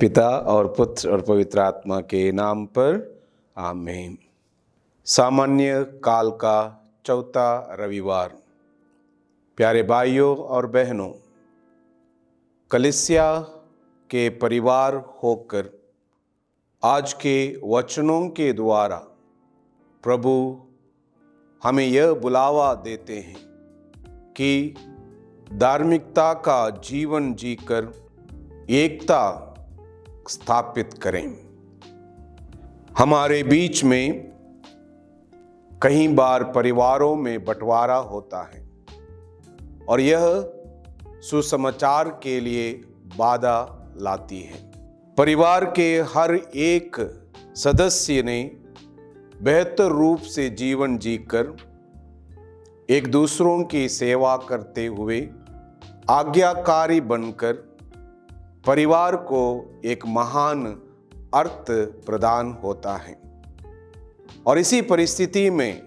पिता और पुत्र और पवित्र आत्मा के नाम पर आमीन। सामान्य काल का चौथा रविवार। प्यारे भाइयों और बहनों, कलीसिया के परिवार होकर आज के वचनों के द्वारा प्रभु हमें यह बुलावा देते हैं कि धार्मिकता का जीवन जीकर एकता स्थापित करें। हमारे बीच में कई बार परिवारों में बंटवारा होता है और यह सुसमाचार के लिए बाधा लाती है। परिवार के हर एक सदस्य ने बेहतर रूप से जीवन जीकर एक दूसरों की सेवा करते हुए आज्ञाकारी बनकर परिवार को एक महान अर्थ प्रदान होता है। और इसी परिस्थिति में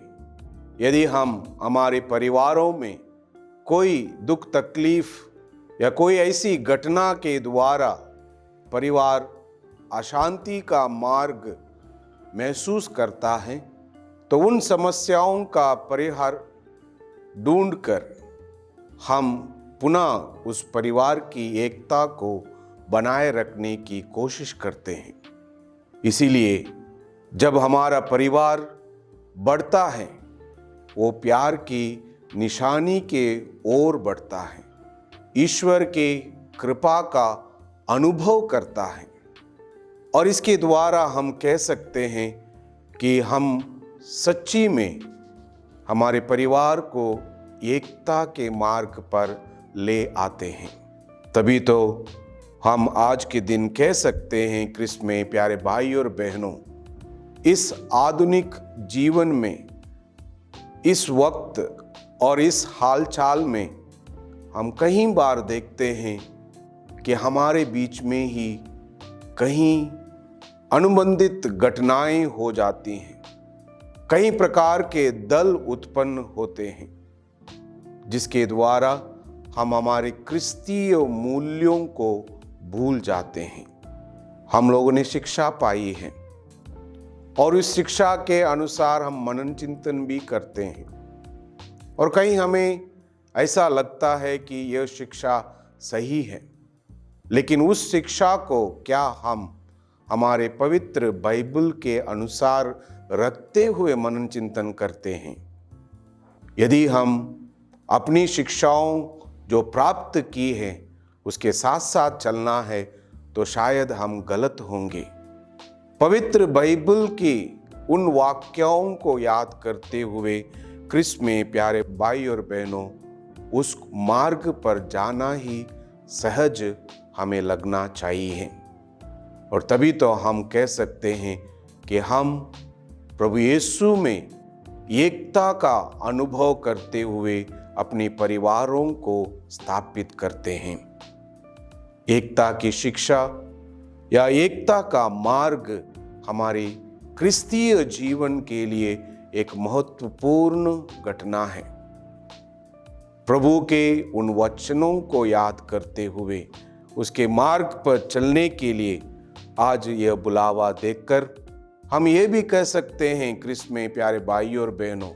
यदि हम हमारे परिवारों में कोई दुख तकलीफ या कोई ऐसी घटना के द्वारा परिवार अशांति का मार्ग महसूस करता है, तो उन समस्याओं का परिहार ढूंढकर हम पुनः उस परिवार की एकता को बनाए रखने की कोशिश करते हैं। इसीलिए जब हमारा परिवार बढ़ता है, वो प्यार की निशानी के ओर बढ़ता है, ईश्वर के कृपा का अनुभव करता है। और इसके द्वारा हम कह सकते हैं कि हम सच्ची में हमारे परिवार को एकता के मार्ग पर ले आते हैं। तभी तो हम आज के दिन कह सकते हैं, क्रिस्त में प्यारे भाई और बहनों, इस आधुनिक जीवन में, इस वक्त और इस हालचाल में हम कई बार देखते हैं कि हमारे बीच में ही कहीं अनुबंधित घटनाएं हो जाती हैं, कई प्रकार के दल उत्पन्न होते हैं, जिसके द्वारा हम हमारे क्रिस्तीय मूल्यों को भूल जाते हैं। हम लोगों ने शिक्षा पाई है और इस शिक्षा के अनुसार हम मनन चिंतन भी करते हैं, और कहीं हमें ऐसा लगता है कि यह शिक्षा सही है, लेकिन उस शिक्षा को क्या हम हमारे पवित्र बाइबल के अनुसार रखते हुए मनन चिंतन करते हैं? यदि हम अपनी शिक्षाओं जो प्राप्त की है उसके साथ साथ चलना है, तो शायद हम गलत होंगे। पवित्र बाइबल की उन वाक्यों को याद करते हुए क्रिस्त में प्यारे भाई और बहनों, उस मार्ग पर जाना ही सहज हमें लगना चाहिए। और तभी तो हम कह सकते हैं कि हम प्रभु यीशु में एकता का अनुभव करते हुए अपने परिवारों को स्थापित करते हैं। एकता की शिक्षा या एकता का मार्ग हमारे क्रिस्तीय जीवन के लिए एक महत्वपूर्ण घटना है। प्रभु के उन वचनों को याद करते हुए उसके मार्ग पर चलने के लिए आज यह बुलावा देखकर हम ये भी कह सकते हैं, क्रिस्त में प्यारे भाइयों और बहनों,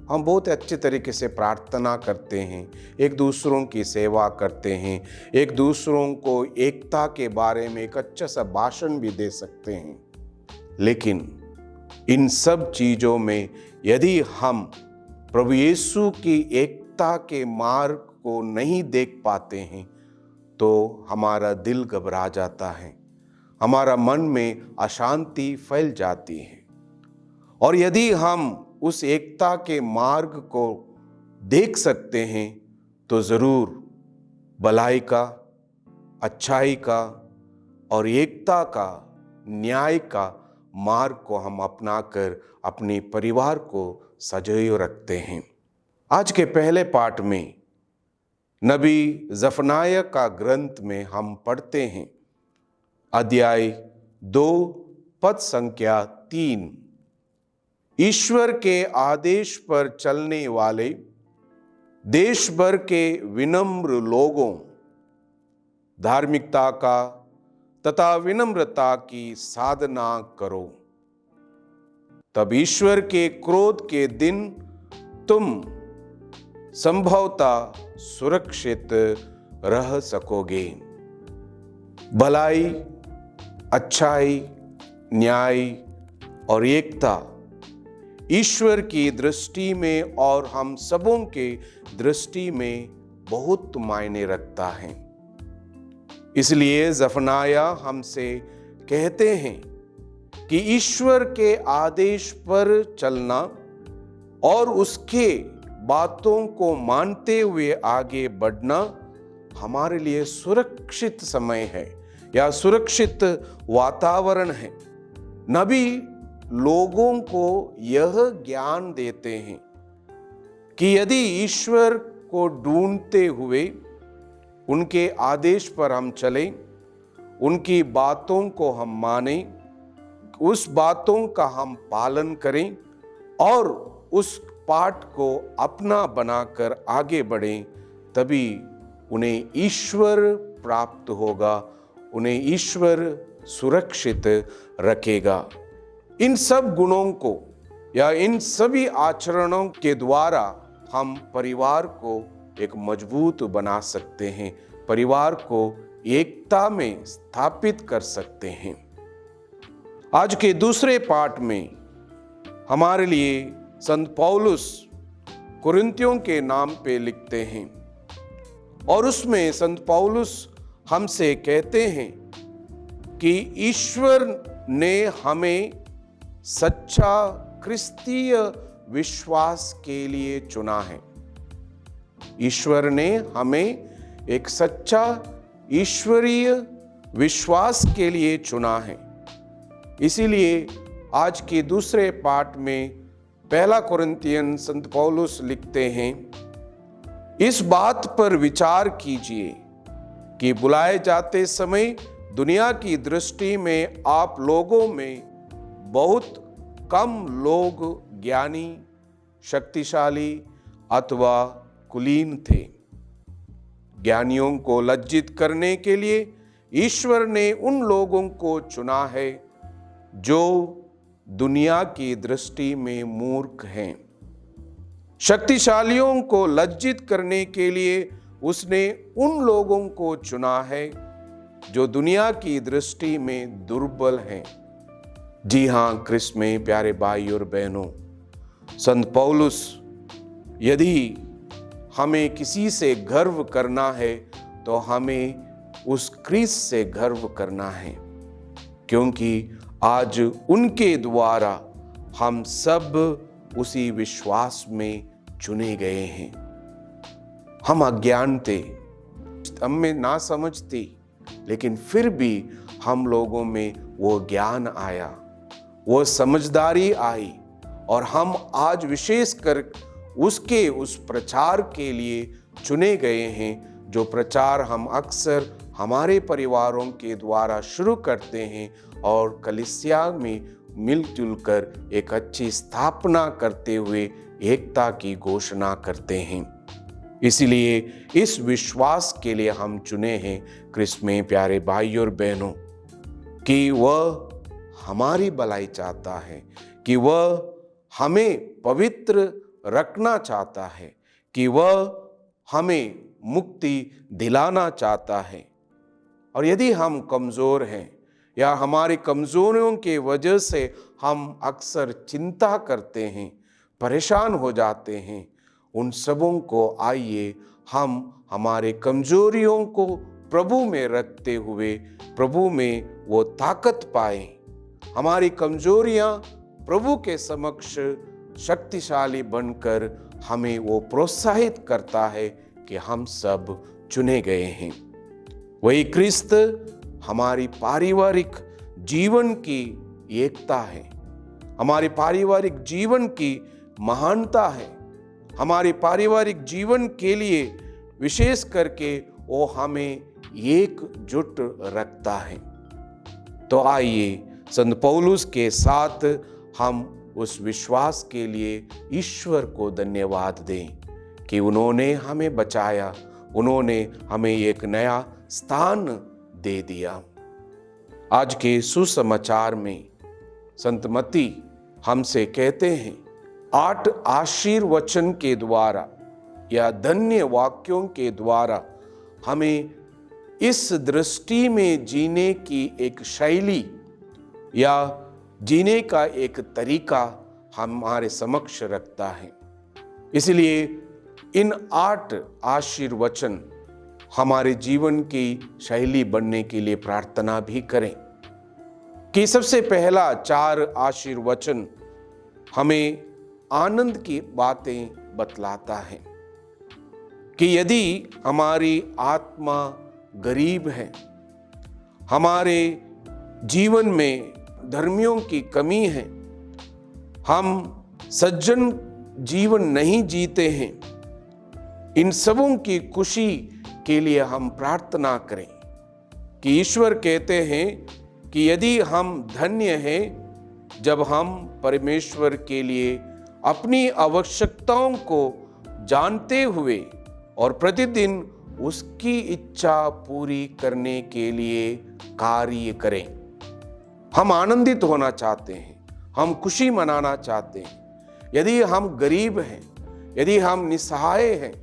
हम बहुत अच्छे तरीके से प्रार्थना करते हैं, एक दूसरों की सेवा करते हैं, एक दूसरों को एकता के बारे में एक अच्छा सा भाषण भी दे सकते हैं, लेकिन इन सब चीज़ों में यदि हम प्रभु यीशु की एकता के मार्ग को नहीं देख पाते हैं, तो हमारा दिल घबरा जाता है, हमारा मन में अशांति फैल जाती है। और यदि हम उस एकता के मार्ग को देख सकते हैं, तो ज़रूर भलाई का, अच्छाई का और एकता का, न्याय का मार्ग को हम अपनाकर अपने परिवार को सजोए रखते हैं। आज के पहले पाठ में नबी जफनाया का ग्रंथ में हम पढ़ते हैं, अध्याय 2 पद संख्या 3। ईश्वर के आदेश पर चलने वाले देश भर के विनम्र लोगों, धार्मिकता का तथा विनम्रता की साधना करो। तब ईश्वर के क्रोध के दिन तुम संभवतः सुरक्षित रह सकोगे। भलाई, अच्छाई, न्याय और एकता ईश्वर की दृष्टि में और हम सबों के दृष्टि में बहुत मायने रखता है। इसलिए जफनाया हमसे कहते हैं कि ईश्वर के आदेश पर चलना और उसके बातों को मानते हुए आगे बढ़ना हमारे लिए सुरक्षित समय है या सुरक्षित वातावरण है। नबी लोगों को यह ज्ञान देते हैं कि यदि ईश्वर को ढूंढते हुए उनके आदेश पर हम चलें, उनकी बातों को हम मानें, उस बातों का हम पालन करें और उस पाठ को अपना बनाकर आगे बढ़ें, तभी उन्हें ईश्वर प्राप्त होगा, उन्हें ईश्वर सुरक्षित रखेगा। इन सब गुणों को या इन सभी आचरणों के द्वारा हम परिवार को एक मजबूत बना सकते हैं, परिवार को एकता में स्थापित कर सकते हैं। आज के दूसरे पाठ में हमारे लिए संत पौलुस कुरिन्थियों के नाम पे लिखते हैं और उसमें संत पौलुस हमसे कहते हैं कि ईश्वर ने हमें सच्चा क्रिस्तीय विश्वास के लिए चुना है। ईश्वर ने हमें एक सच्चा ईश्वरीय विश्वास के लिए चुना है। इसीलिए आज के दूसरे पाठ में पहला कुरिन्थियन संत पौलुस लिखते हैं, इस बात पर विचार कीजिए कि बुलाए जाते समय दुनिया की दृष्टि में आप लोगों में बहुत कम लोग ज्ञानी, शक्तिशाली अथवा कुलीन थे। ज्ञानियों को लज्जित करने के लिए ईश्वर ने उन लोगों को चुना है जो दुनिया की दृष्टि में मूर्ख हैं। शक्तिशालियों को लज्जित करने के लिए उसने उन लोगों को चुना है जो दुनिया की दृष्टि में दुर्बल हैं। जी हाँ, क्रिस्त में प्यारे भाई और बहनों, संत पौलुस यदि हमें किसी से गर्व करना है तो हमें उस क्रिस्त से गर्व करना है, क्योंकि आज उनके द्वारा हम सब उसी विश्वास में चुने गए हैं। हम अज्ञान थे, हमें ना समझते, लेकिन फिर भी हम लोगों में वो ज्ञान आया, वो समझदारी आई और हम आज विशेष कर उसके उस प्रचार के लिए चुने गए हैं, जो प्रचार हम अक्सर हमारे परिवारों के द्वारा शुरू करते हैं और कलीसिया में मिलजुल कर एक अच्छी स्थापना करते हुए एकता की घोषणा करते हैं। इसलिए इस विश्वास के लिए हम चुने हैं क्रिस्त में प्यारे भाई और बहनों, कि वह हमारी भलाई चाहता है, कि वह हमें पवित्र रखना चाहता है, कि वह हमें मुक्ति दिलाना चाहता है। और यदि हम कमज़ोर हैं या हमारी कमज़ोरियों के वजह से हम अक्सर चिंता करते हैं, परेशान हो जाते हैं, उन सबों को आइए हम हमारे कमज़ोरियों को प्रभु में रखते हुए प्रभु में वो ताकत पाएं। हमारी कमज़ोरियाँ प्रभु के समक्ष शक्तिशाली बनकर हमें वो प्रोत्साहित करता है कि हम सब चुने गए हैं। वही क्रिस्त हमारी पारिवारिक जीवन की एकता है, हमारे पारिवारिक जीवन की महानता है, हमारे पारिवारिक जीवन के लिए विशेष करके वो हमें एकजुट रखता है। तो आइए संत पौलुस के साथ हम उस विश्वास के लिए ईश्वर को धन्यवाद दें कि उन्होंने हमें बचाया, उन्होंने हमें एक नया स्थान दे दिया। आज के सुसमाचार में संत मत्ती हमसे कहते हैं 8 आशीर्वचन के द्वारा या धन्य वाक्यों के द्वारा हमें इस दृष्टि में जीने की एक शैली या जीने का एक तरीका हमारे समक्ष रखता है। इसलिए इन 8 आशीर्वचन हमारे जीवन की शैली बनने के लिए प्रार्थना भी करें कि सबसे पहला 4 आशीर्वचन हमें आनंद की बातें बतलाता है कि यदि हमारी आत्मा गरीब है, हमारे जीवन में धर्मियों की कमी है, हम सज्जन जीवन नहीं जीते हैं, इन सबों की खुशी के लिए हम प्रार्थना करें कि ईश्वर कहते हैं कि यदि हम धन्य हैं जब हम परमेश्वर के लिए अपनी आवश्यकताओं को जानते हुए और प्रतिदिन उसकी इच्छा पूरी करने के लिए कार्य करें। हम आनंदित होना चाहते हैं, हम खुशी मनाना चाहते हैं। यदि हम गरीब हैं, यदि हम निसहाय हैं,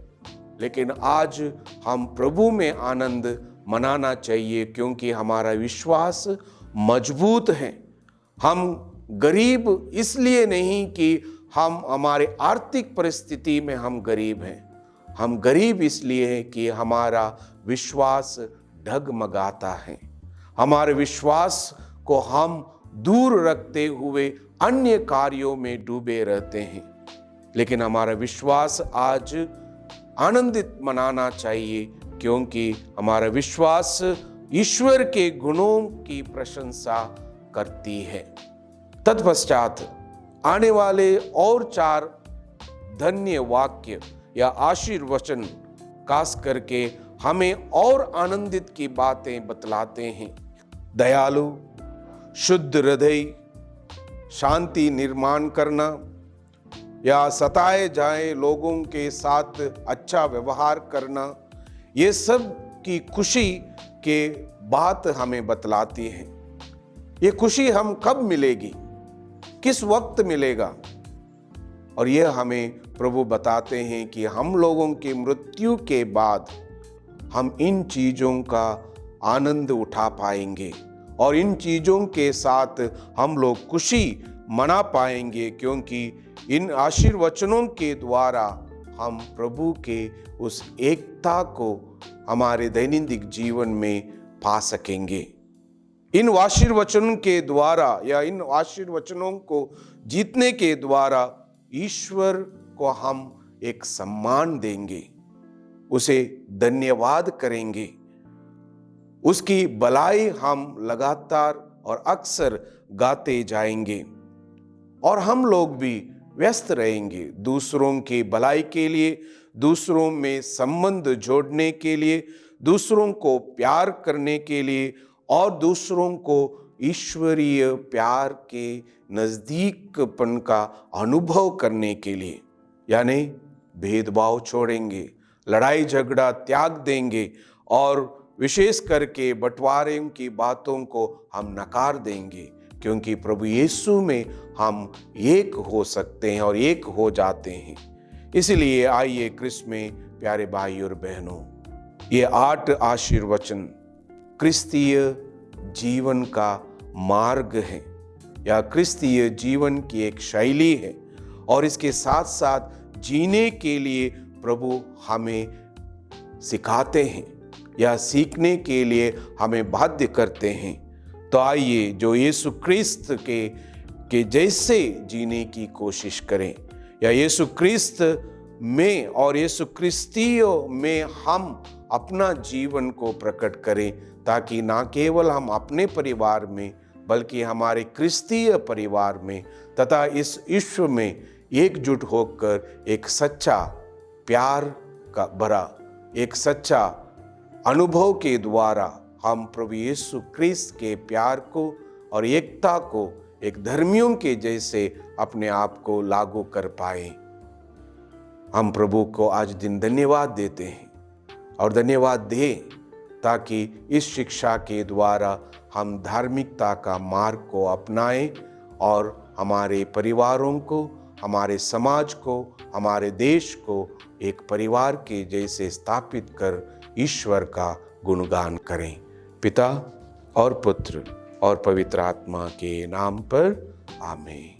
लेकिन आज हम प्रभु में आनंद मनाना चाहिए क्योंकि हमारा विश्वास मजबूत है। हम गरीब इसलिए नहीं कि हम हमारे आर्थिक परिस्थिति में हम गरीब हैं, हम गरीब इसलिए हैं कि हमारा विश्वास डगमगाता है। हमारे विश्वास को हम दूर रखते हुए अन्य कार्यों में डूबे रहते हैं, लेकिन हमारा विश्वास आज आनंदित मनाना चाहिए क्योंकि हमारा विश्वास ईश्वर के गुणों की प्रशंसा करती है। तत्पश्चात आने वाले और 4 धन्य वाक्य या आशीर्वचन खास करके हमें और आनंदित की बातें बतलाते हैं। दयालु, शुद्ध हृदय, शांति निर्माण करना या सताए जाए लोगों के साथ अच्छा व्यवहार करना, ये सब की खुशी के बात हमें बतलाती है। ये खुशी हम कब मिलेगी, किस वक्त मिलेगा, और यह हमें प्रभु बताते हैं कि हम लोगों की मृत्यु के बाद हम इन चीज़ों का आनंद उठा पाएंगे और इन चीज़ों के साथ हम लोग खुशी मना पाएंगे क्योंकि इन आशीर्वचनों के द्वारा हम प्रभु के उस एकता को हमारे दैनंदिन जीवन में पा सकेंगे। इन आशीर्वचनों के द्वारा या इन आशीर्वचनों को जीतने के द्वारा ईश्वर को हम एक सम्मान देंगे, उसे धन्यवाद करेंगे, उसकी भलाई हम लगातार और अक्सर गाते जाएंगे और हम लोग भी व्यस्त रहेंगे दूसरों की भलाई के लिए, दूसरों में संबंध जोड़ने के लिए, दूसरों को प्यार करने के लिए और दूसरों को ईश्वरीय प्यार के नज़दीकपन का अनुभव करने के लिए। यानी भेदभाव छोड़ेंगे, लड़ाई झगड़ा त्याग देंगे और विशेष करके बंटवारे की बातों को हम नकार देंगे क्योंकि प्रभु यीशु में हम एक हो सकते हैं और एक हो जाते हैं। इसलिए आइए क्रिस्त में प्यारे भाई और बहनों, ये 8 आशीर्वचन क्रिस्तीय जीवन का मार्ग है या क्रिस्तीय जीवन की एक शैली है और इसके साथ साथ जीने के लिए प्रभु हमें सिखाते हैं या सीखने के लिए हमें बाध्य करते हैं। तो आइए जो यीशु क्रिस्त के जैसे जीने की कोशिश करें या यीशु क्रिस्त में और यीशु क्रिस्तियों में हम अपना जीवन को प्रकट करें ताकि ना केवल हम अपने परिवार में बल्कि हमारे क्रिस्तीय परिवार में तथा इस विश्व में एकजुट होकर एक सच्चा प्यार का भरा एक सच्चा अनुभव के द्वारा हम प्रभु यीशु क्रिस्त के प्यार को और एकता को एक धर्मियों के जैसे अपने आप को लागू कर पाए। हम प्रभु को आज दिन धन्यवाद देते हैं और धन्यवाद दें ताकि इस शिक्षा के द्वारा हम धार्मिकता का मार्ग को अपनाएं और हमारे परिवारों को, हमारे समाज को, हमारे देश को एक परिवार के जैसे स्थापित कर ईश्वर का गुणगान करें। पिता और पुत्र और पवित्र आत्मा के नाम पर आमीन।